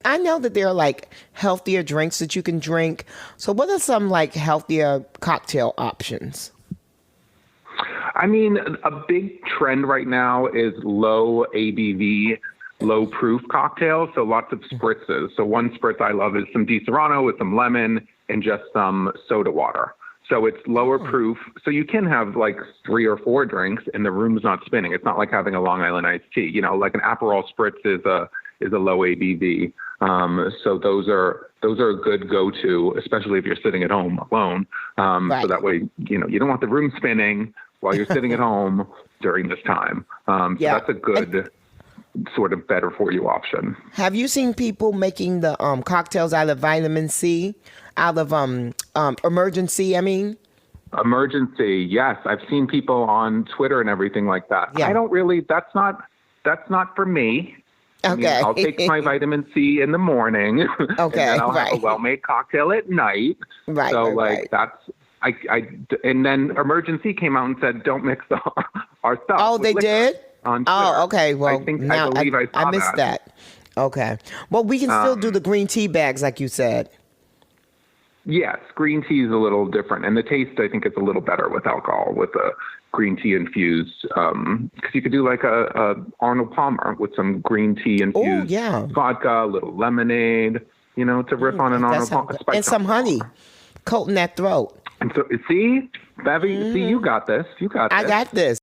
I know that there are like healthier drinks that you can drink. So what are some like healthier cocktail options? I mean, a big trend right now is low ABV, low proof cocktails. So lots of spritzes. So one spritz I love is some Di Serrano with some lemon and just some soda water. So it's lower proof. So you can have like 3 or 4 drinks and the room's not spinning. It's not like having a Long Island iced tea. You know, like an Aperol spritz is a low ABV. So those are a good go-to, especially if you're sitting at home alone. Right. So that way, you know, you don't want the room spinning while you're sitting at home during this time. So that's a good sort of better for you option. Have you seen people making the cocktails out of vitamin C, out of emergency? I mean, Emergency, yes. I've seen people on Twitter and everything like that. Yeah. I don't really. That's not for me. I mean, Okay. I'll take my vitamin C in the morning. Okay, And then I'll have a right. well-made cocktail at night. Right, So right, like right. that's. And then Emergency came out and said, "Don't mix our stuff." Oh, with they liquor did? on Twitter. Oh, okay. Well, I think now I believe I saw missed that. Okay. Well, we can still do the green tea bags like you said. Yes, green tea is a little different, and the taste I think is a little better with alcohol, with a green tea infused. Because you could do like a Arnold Palmer with some green tea infused yeah. vodka, a little lemonade. You know, to riff on an That Arnold sounds Palmer, good. And some honey, coating that throat. And so, see, Bevy, see, you got this. You got this. I got this.